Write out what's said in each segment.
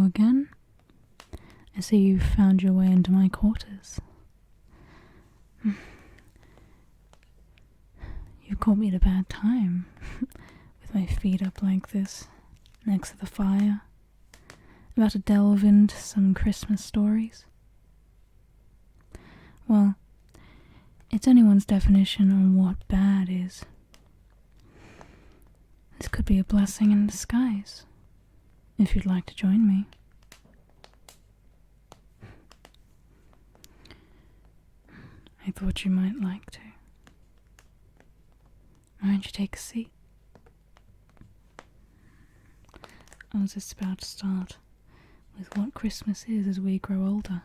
again. I see you've found your way into my quarters. You caught me at a bad time, with my feet up like this, next to the fire, about to delve into some Christmas stories. Well, it's anyone's definition on what bad is. This could be a blessing in disguise, if you'd like to join me. I thought you might like to. Why don't you take a seat? I was just about to start with what Christmas is as we grow older.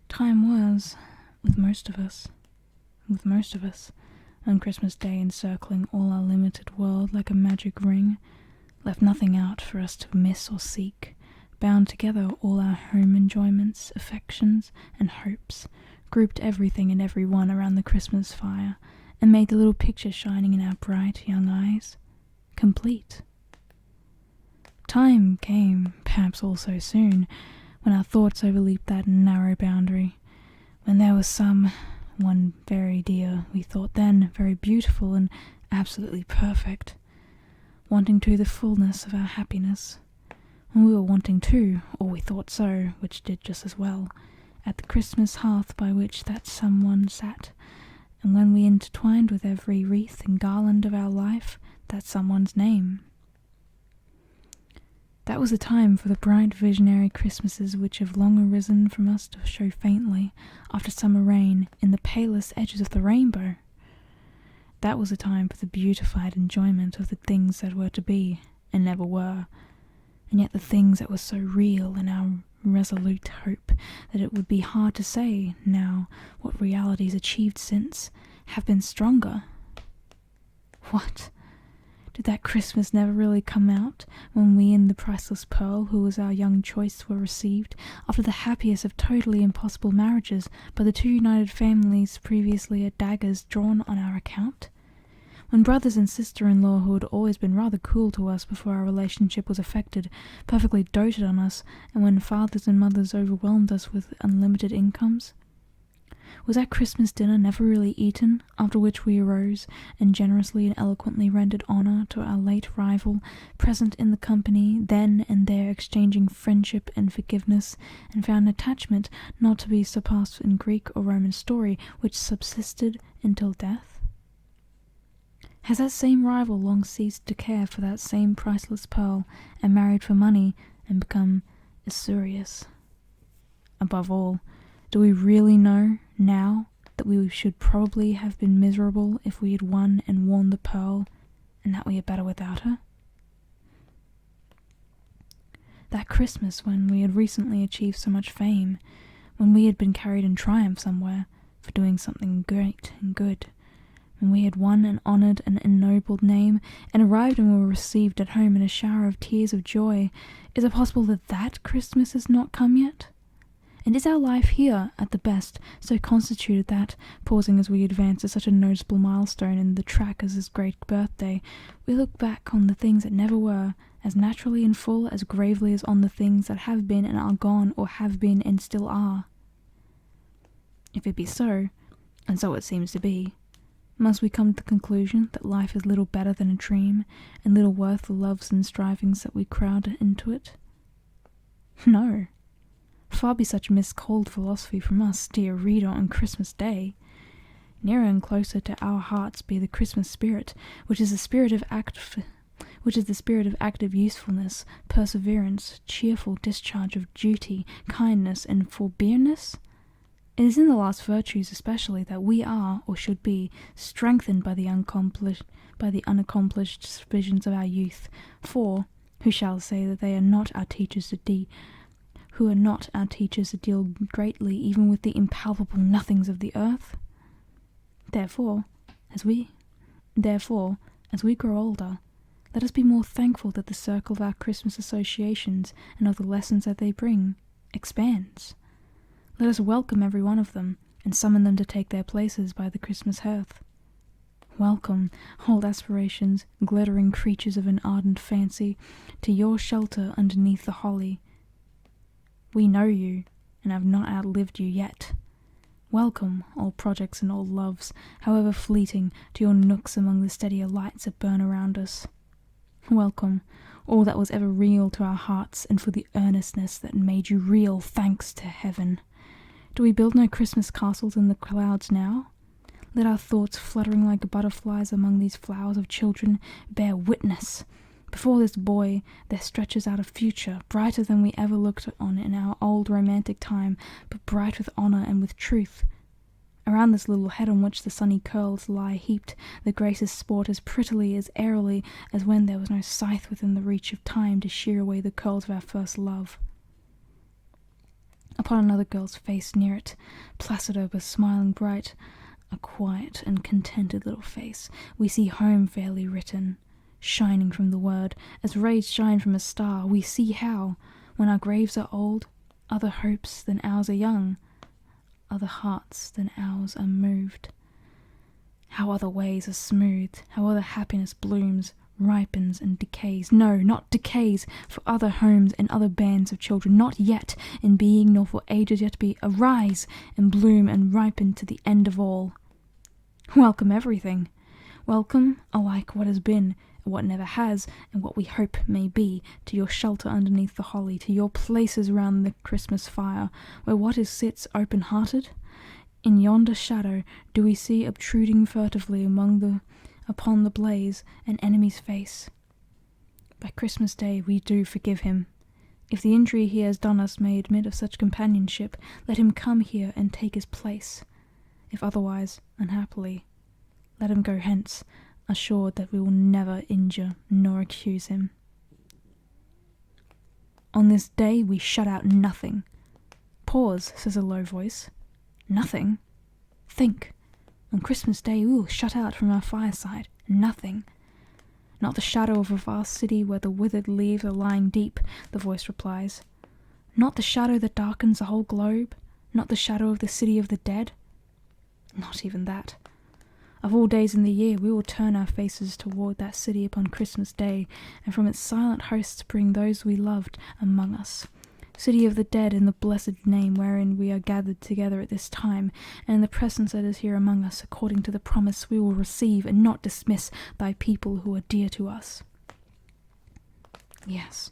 Time was, with most of us, on Christmas Day encircling all our limited world like a magic ring, left nothing out for us to miss or seek, bound together all our home enjoyments, affections, and hopes, grouped everything and everyone around the Christmas fire, and made the little picture shining in our bright young eyes complete. Time came, perhaps all so soon, when our thoughts overleaped that narrow boundary, when there was one very dear, we thought then, very beautiful and absolutely perfect, wanting to the fullness of our happiness, and we were wanting too, or we thought so, which did just as well, at the Christmas hearth by which that someone sat, and when we intertwined with every wreath and garland of our life that someone's name. That was the time for the bright visionary Christmases which have long arisen from us to show faintly, after summer rain, in the palest edges of the rainbow. That was a time for the beautified enjoyment of the things that were to be, and never were, and yet the things that were so real in our resolute hope that it would be hard to say, now, what realities achieved since, have been stronger. What? Did that Christmas never really come out, when we and the priceless pearl, who was our young choice, were received, after the happiest of totally impossible marriages, by the two united families previously at daggers drawn on our account? When brothers and sister-in-law who had always been rather cool to us before our relationship was affected, perfectly doted on us, and when fathers and mothers overwhelmed us with unlimited incomes? Was that Christmas dinner never really eaten, after which we arose, and generously and eloquently rendered honour to our late rival, present in the company, then and there exchanging friendship and forgiveness, and found an attachment not to be surpassed in Greek or Roman story, which subsisted until death? Has that same rival long ceased to care for that same priceless pearl, and married for money, and become usurious? Above all, do we really know, now, that we should probably have been miserable if we had won and worn the pearl, and that we are better without her? That Christmas when we had recently achieved so much fame, when we had been carried in triumph somewhere, for doing something great and good, when we had won an honoured and ennobled name, and arrived and were received at home in a shower of tears of joy, is it possible that that Christmas has not come yet? And is our life here, at the best, so constituted that, pausing as we advance to such a noticeable milestone in the track as his great birthday, we look back on the things that never were, as naturally and full, as gravely as on the things that have been and are gone, or have been and still are? If it be so, and so it seems to be, must we come to the conclusion that life is little better than a dream, and little worth the loves and strivings that we crowd into it? No. Far be such miscalled philosophy from us, dear reader, on Christmas Day. Nearer and closer to our hearts be the Christmas spirit, which is the spirit of active usefulness, perseverance, cheerful discharge of duty, kindness, and forbearance. It is in the last virtues especially that we are, or should be, strengthened by the unaccomplished visions of our youth. For who shall say that they are not our teachers to deal greatly even with the impalpable nothings of the earth? Therefore, as we grow older, let us be more thankful that the circle of our Christmas associations and of the lessons that they bring expands. Let us welcome every one of them, and summon them to take their places by the Christmas hearth. Welcome, old aspirations, glittering creatures of an ardent fancy, to your shelter underneath the holly. We know you, and have not outlived you yet. Welcome, old projects and old loves, however fleeting, to your nooks among the steadier lights that burn around us. Welcome, all that was ever real to our hearts, and for the earnestness that made you real, thanks to heaven. Do we build no Christmas castles in the clouds now? Let our thoughts, fluttering like butterflies among these flowers of children, bear witness. Before this boy there stretches out a future, brighter than we ever looked on in our old romantic time, but bright with honour and with truth. Around this little head on which the sunny curls lie heaped, the graces sport as prettily, as airily, as when there was no scythe within the reach of time to shear away the curls of our first love. Upon another girl's face near it, placider but smiling bright, a quiet and contented little face, we see home fairly written, shining from the word, as rays shine from a star. We see how, when our graves are old, other hopes than ours are young, other hearts than ours are moved. How other ways are smoothed, how other happiness blooms, ripens and decays. No, not decays, for other homes and other bands of children, not yet in being, nor for ages yet to be, arise and bloom and ripen to the end of all. Welcome everything. Welcome alike what has been, what never has, and what we hope may be, to your shelter underneath the holly, to your places round the Christmas fire, where what is sits open-hearted? In yonder shadow do we see obtruding furtively upon the blaze an enemy's face. By Christmas Day we do forgive him. If the injury he has done us may admit of such companionship, let him come here and take his place. If otherwise, unhappily, let him go hence, assured that we will never injure nor accuse him. On this day we shut out nothing. Pause, says a low voice. Nothing? Think. On Christmas Day we will shut out from our fireside nothing. Not the shadow of a vast city where the withered leaves are lying deep, the voice replies. Not the shadow that darkens the whole globe? Not the shadow of the city of the dead? Not even that. Of all days in the year we will turn our faces toward that city upon Christmas Day, and from its silent hosts bring those we loved among us. City of the dead, in the blessed name wherein we are gathered together at this time, and in the presence that is here among us, according to the promise we will receive and not dismiss thy people who are dear to us. Yes,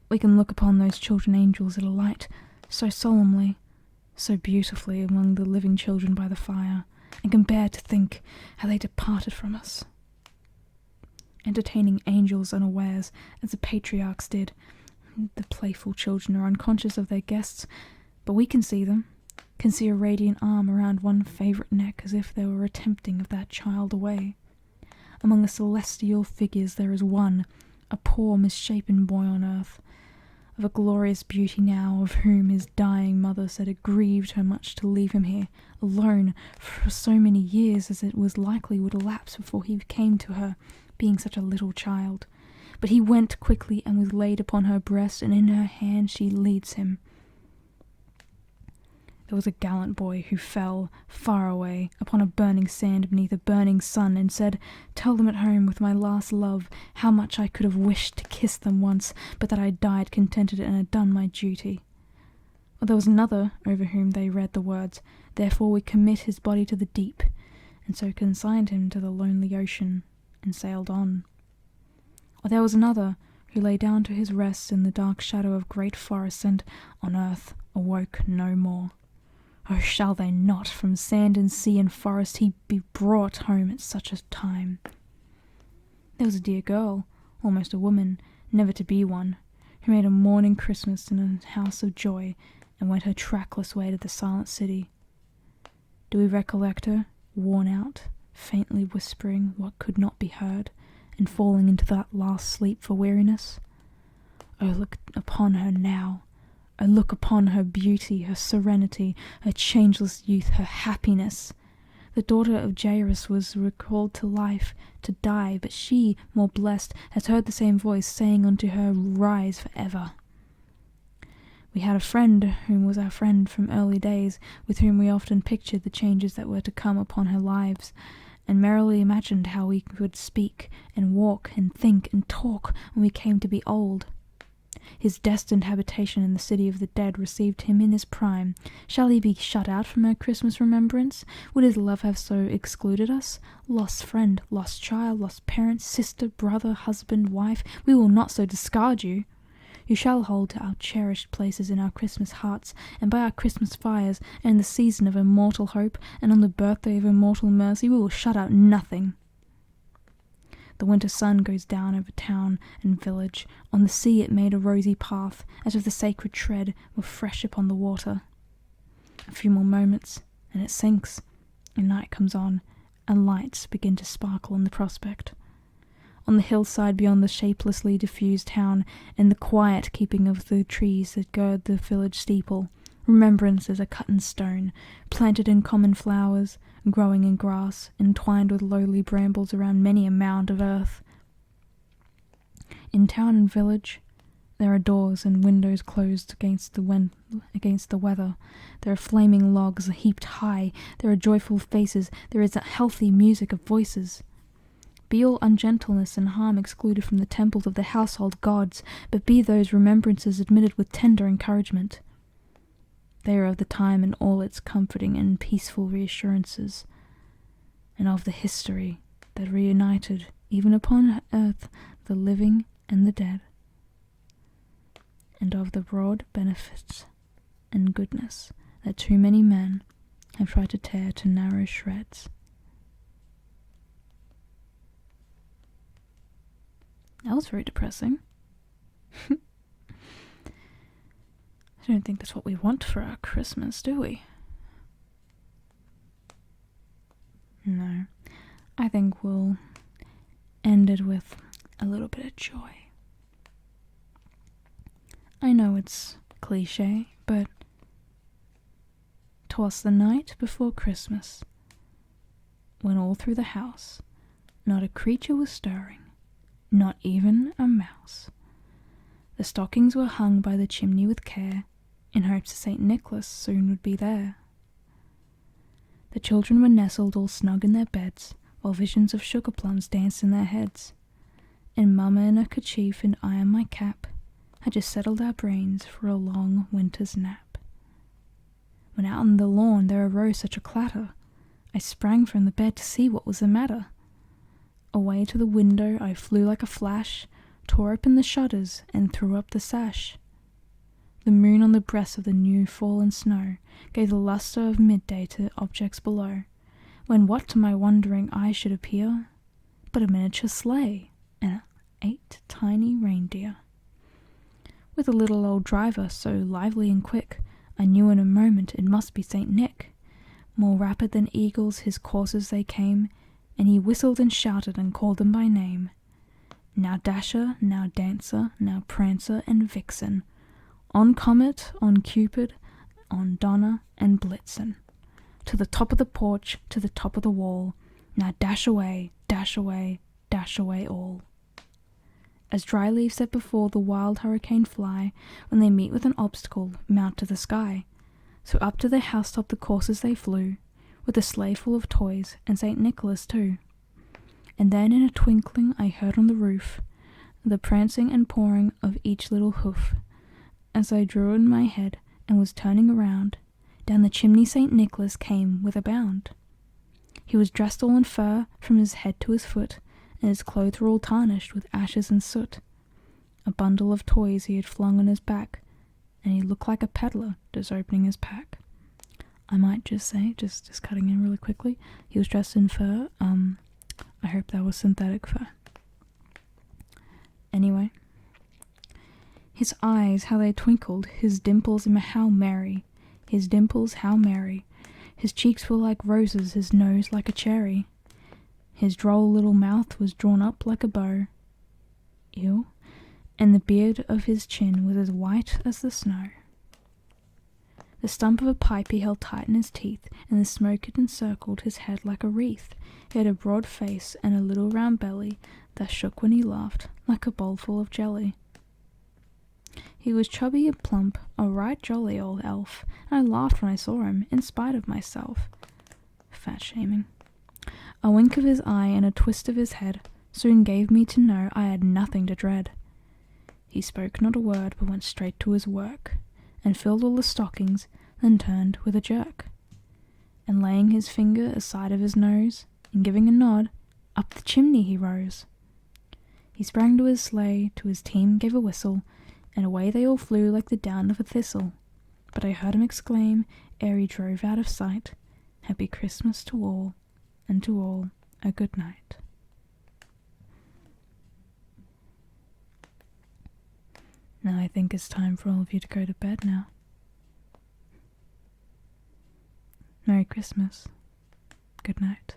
we can look upon those children angels at a light, so solemnly, so beautifully among the living children by the fire, and can bear to think how they departed from us. Entertaining angels unawares, as the patriarchs did, the playful children are unconscious of their guests, but we can see them, can see a radiant arm around one favourite neck as if they were attempting of that child away. Among the celestial figures there is one, a poor misshapen boy on earth, of a glorious beauty now, of whom his dying mother said it grieved her much to leave him here, alone, for so many years as it was likely would elapse before he came to her, being such a little child. But he went quickly and was laid upon her breast, and in her hand she leads him. There was a gallant boy who fell, far away, upon a burning sand beneath a burning sun, and said, Tell them at home with my last love how much I could have wished to kiss them once, but that I died contented and had done my duty. Or there was another over whom they read the words, Therefore we commit his body to the deep, and so consigned him to the lonely ocean, and sailed on. Or there was another who lay down to his rest in the dark shadow of great forests, and on earth awoke no more. Oh, shall they not, from sand and sea and forest, he be brought home at such a time? There was a dear girl, almost a woman, never to be one, who made a mourning Christmas in a house of joy, and went her trackless way to the silent city. Do we recollect her, worn out, faintly whispering what could not be heard, and falling into that last sleep for weariness? Oh, look upon her now. Oh, look upon her beauty, her serenity, her changeless youth, her happiness. The daughter of Jairus was recalled to life, to die, but she, more blessed, has heard the same voice saying unto her, Rise for ever. We had a friend whom was our friend from early days, with whom we often pictured the changes that were to come upon her lives, and merrily imagined how we would speak and walk and think and talk when we came to be old. His destined habitation in the city of the dead received him in his prime. Shall he be shut out from our Christmas remembrance? Would his love have so excluded us? Lost friend, lost child, lost parent, sister, brother, husband, wife, we will not so discard you. You shall hold to our cherished places in our Christmas hearts, and by our Christmas fires, and in the season of immortal hope, and on the birthday of immortal mercy, we will shut out nothing. The winter sun goes down over town and village. On the sea it made a rosy path, as if the sacred tread were fresh upon the water. A few more moments, and it sinks, and night comes on, and lights begin to sparkle in the prospect. On the hillside beyond the shapelessly diffused town, and the quiet keeping of the trees that gird the village steeple, remembrances are cut in stone, planted in common flowers, growing in grass, entwined with lowly brambles around many a mound of earth. In town and village, there are doors and windows closed against the weather. There are flaming logs heaped high. There are joyful faces. There is a healthy music of voices. Be all ungentleness and harm excluded from the temples of the household gods, but be those remembrances admitted with tender encouragement. They are of the time and all its comforting and peaceful reassurances, and of the history that reunited, even upon earth, the living and the dead, and of the broad benefits and goodness that too many men have tried to tear to narrow shreds. That was very depressing. I don't think that's what we want for our Christmas, do we? No. I think we'll end it with a little bit of joy. I know it's cliche, but 'twas the night before Christmas, when all through the house not a creature was stirring, not even a mouse. The stockings were hung by the chimney with care, in hopes that St. Nicholas soon would be there. The children were nestled all snug in their beds, while visions of sugar plums danced in their heads. And Mamma in her kerchief and I in my cap had just settled our brains for a long winter's nap. When out on the lawn there arose such a clatter, I sprang from the bed to see what was the matter. Away to the window I flew like a flash, tore open the shutters and threw up the sash. The moon on the breast of the new fallen snow gave the lustre of midday to objects below, when what to my wondering eye should appear but a miniature sleigh and 8 tiny reindeer. With a little old driver so lively and quick, I knew in a moment it must be St. Nick. More rapid than eagles his coursers they came, and he whistled and shouted and called them by name. Now Dasher, now Dancer, now Prancer and Vixen, on Comet, on Cupid, on Donner and Blitzen, to the top of the porch, to the top of the wall, now dash away, dash away, dash away all. As dry leaves that before the wild hurricane fly, when they meet with an obstacle, mount to the sky, so up to the housetop the coursers they flew, with a sleigh full of toys, and St. Nicholas too. And then in a twinkling I heard on the roof the prancing and pawing of each little hoof. As I drew in my head and was turning around, down the chimney St. Nicholas came with a bound. He was dressed all in fur from his head to his foot, and his clothes were all tarnished with ashes and soot. A bundle of toys he had flung on his back, and he looked like a peddler just opening his pack. I might just say, just cutting in really quickly, he was dressed in fur. I hope that was synthetic fur. Anyway, his eyes, how they twinkled, his dimples, how merry, his dimples, how merry. His cheeks were like roses, his nose like a cherry. His droll little mouth was drawn up like a bow. Ew. And the beard of his chin was as white as the snow. The stump of a pipe he held tight in his teeth, and the smoke had encircled his head like a wreath. He had a broad face and a little round belly that shook when he laughed, like a bowl full of jelly. He was chubby and plump, a right jolly old elf, and I laughed when I saw him, in spite of myself. Fat-shaming. A wink of his eye and a twist of his head soon gave me to know I had nothing to dread. He spoke not a word, but went straight to his work, and filled all the stockings, then turned with a jerk. And laying his finger aside of his nose, and giving a nod, up the chimney he rose. He sprang to his sleigh, to his team gave a whistle, and away they all flew like the down of a thistle. But I heard him exclaim, ere he drove out of sight, Happy Christmas to all, and to all a good night. Now I think it's time for all of you to go to bed now. Merry Christmas. Good night.